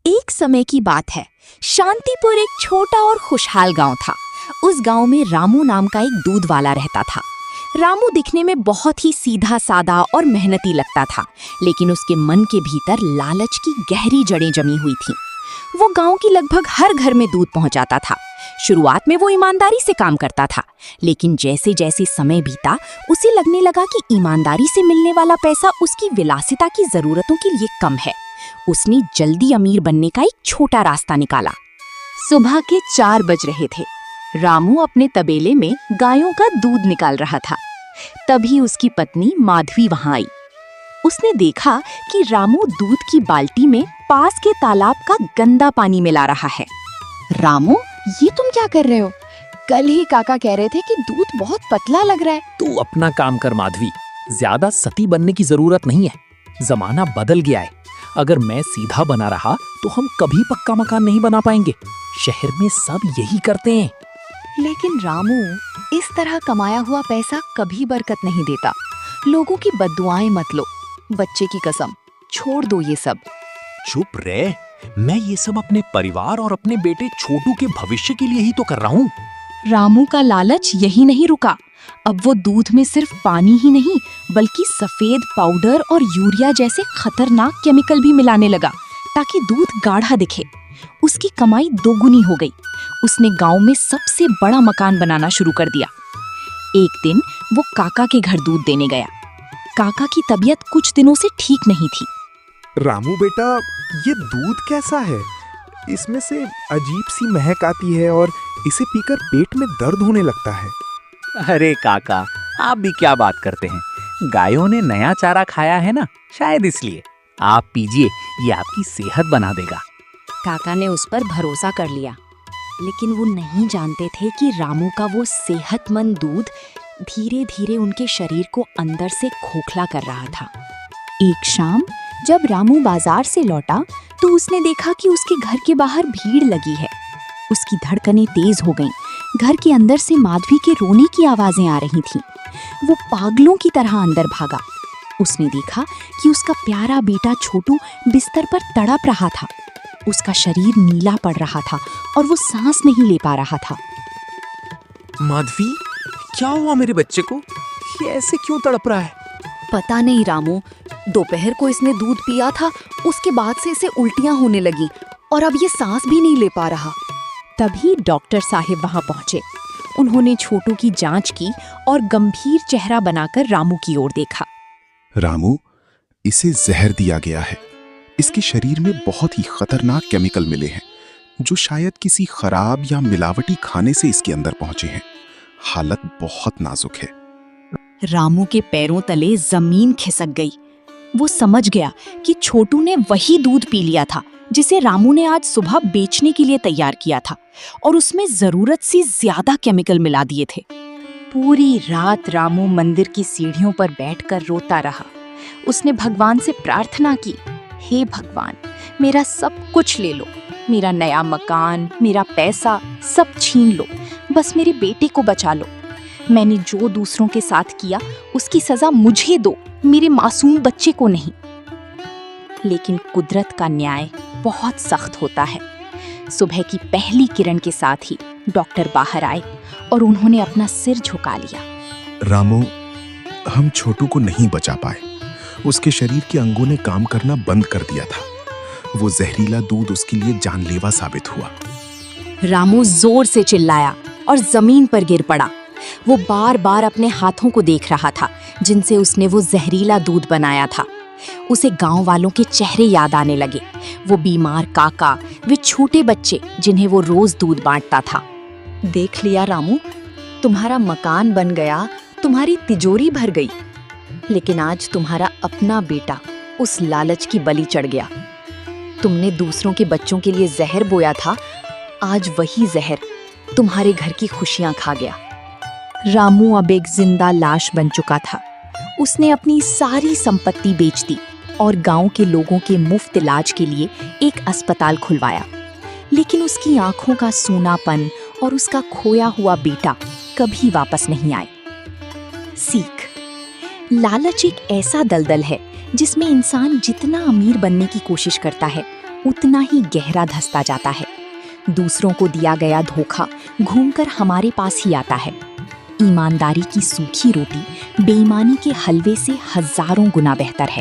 एक समय की बात है। शांतिपुर एक छोटा और खुशहाल गांव था। उस गांव में रामू नाम का एक दूध वाला रहता था। रामू दिखने में बहुत ही सीधा सादा और मेहनती लगता था, लेकिन उसके मन के भीतर लालच की गहरी जड़ें जमी हुई थीं। वो गांव की लगभग हर घर में दूध पहुंचाता था। शुरुआत में वो ईमानदारी से काम करता था, लेकिन जैसे जैसे समय बीता उसे लगने लगा कि ईमानदारी से मिलने वाला पैसा उसकी विलासिता की जरूरतों के लिए कम है। उसने जल्दी अमीर बनने का एक छोटा रास्ता निकाला। सुबह के 4 बज रहे थे। रामू अपने तबेले में गायों का दूध निकाल रहा था। तभी उसकी पत्नी माधवी वहां आई। उसने देखा कि रामू दूध की बाल्टी में पास के तालाब का गंदा पानी मिला रहा है। रामू, ये तुम क्या कर रहे हो? कल ही काका कह रहे थे कि दूध बहुत पतला लग रहा है। तू अपना काम कर माधवी, ज्यादा सती बनने की जरूरत नहीं है। जमाना बदल गया है। अगर मैं सीधा बना रहा तो हम कभी पक्का मकान नहीं बना पाएंगे। शहर में सब यही करते हैं। लेकिन रामू, इस तरह कमाया हुआ पैसा कभी बरकत नहीं देता। लोगों की बद्दुआएं मत लो। बच्चे की कसम, छोड़ दो ये सब। चुप रह। मैं ये सब अपने परिवार और अपने बेटे छोटू के भविष्य के लिए ही तो कर रहा हूँ। रामू का लालच यही नहीं रुका। अब वो दूध में सिर्फ पानी ही नहीं, बल्कि सफेद पाउडर और यूरिया जैसे खतरनाक केमिकल भी मिलाने लगा, ताकि दूध गाढ़ा दिखे। उसकी कमाई दोगुनी हो गई। उसने गांव में सबसे बड़ा मकान बनाना शुरू कर दिया। एक दिन वो काका के घर दूध देने गया। काका की तबीयत कुछ दिनों से ठीक नहीं थी। रामू बेटा, ये दूध कैसा है? इसमें से अजीब सी महक आती है और इसे पीकर पेट में दर्द होने लगता है। अरे काका, आप भी क्या बात करते हैं? गायों ने नया चारा खाया है ना, शायद इसलिए। आप पीजिए, ये आपकी सेहत बना देगा। काका ने उस पर भरोसा कर लिया, लेकिन वो नहीं जानते थे कि रामू का वो सेहतमंद दूध धीरे धीरे उनके शरीर को अंदर से खोखला कर रहा था। एक शाम जब रामू बाजार से लौटा तो उसने देखा कि उसके घर के बाहर भीड़ लगी है। उसकी धड़कनें तेज हो गईं। घर के अंदर से माधवी के रोने की आवाजें आ रही थीं। वो पागलों की तरह अंदर भागा। उसने देखा कि उसका प्यारा बेटा छोटू बिस्तर पर तड़प रहा था। उसका शरीर नीला पड़ रहा था और वो सांस नहीं ले पा रहा था। माधवी, क्या हुआ मेरे बच्चे को? ये ऐसे क्यों तड़प रहा है? पता नहीं रामू, दोपहर को इसने दूध पिया था, उसके बाद से इसे उल्टियां होने लगी और अब ये सांस भी नहीं ले पा रहा। तभी डॉक्टर साहिब वहां पहुंचे। उन्होंने छोटू की जांच की और गंभीर चेहरा बनाकर रामू की ओर देखा। रामू, इसे जहर दिया गया है। इसके शरीर में बहुत ही खतरनाक केमिकल मिले हैं, जो शायद किसी खराब या मिलावटी खाने से इसके अंदर पहुंचे हैं। हालत बहुत नाजुक है। रामू के पैरों तले जमीन खिसक गई। वो समझ गया कि छोटू ने वही दूध पी लिया था जिसे रामू ने आज सुबह बेचने के लिए तैयार किया था, और उसमें जरूरत से ज्यादा केमिकल मिला दिए थे। पूरी रात रामू मंदिर की सीढ़ियों पर बैठकर रोता रहा। उसने भगवान से प्रार्थना की, हे भगवान, मेरा सब कुछ ले लो, मेरा नया मकान, मेरा पैसा, सब छीन लो, बस मेरे बेटे को बचा लो। मैंने जो दूसरों के साथ किया उसकी सजा मुझे दो, मेरे मासूम बच्चे को नहीं। लेकिन कुदरत का न्याय बहुत सख्त होता है। सुबह की पहली किरण के साथ ही डॉक्टर बाहर आए और उन्होंने अपना सिर झुका लिया। रामू, हम छोटू को नहीं बचा पाए। उसके शरीर के अंगों ने काम करना बंद कर दिया था। वो जहरीला दूध उसके लिए जानलेवा साबित हुआ। रामू जोर से चिल्लाया और जमीन पर गिर पड़ा। वो बार बार अपने हाथों को देख रहा था जिनसे उसने वो जहरीला दूध बनाया था। उसे गांव वालों के चेहरे याद आने लगे। वो बीमार काका, वे छोटे बच्चे जिन्हें वो रोज दूध बांटता था। देख लिया रामू, तुम्हारा मकान बन गया, तुम्हारी तिजोरी भर गई, लेकिन आज तुम्हारा अपना बेटा उस लालच की बलि चढ़ गया। तुमने दूसरों के बच्चों के लिए जहर बोया था, आज वही जहर तुम्हारे घर की खुशियां खा गया। रामू अब एक जिंदा लाश बन चुका था। उसने अपनी सारी संपत्ति बेच दी और गांव के लोगों के मुफ्त इलाज के लिए एक अस्पताल खुलवाया। लेकिन उसकी आंखों का सूनापन और उसका खोया हुआ बेटा कभी वापस नहीं आए। सीख: लालच एक ऐसा दलदल है जिसमें इंसान जितना अमीर बनने की कोशिश करता है, उतना ही गहरा धंसता जाता है। दूसरों को दिया गया धोखा घूमकर हमारे पास ही आता है। ईमानदारी की सूखी रोटी बेईमानी के हलवे से हजारों गुना बेहतर है।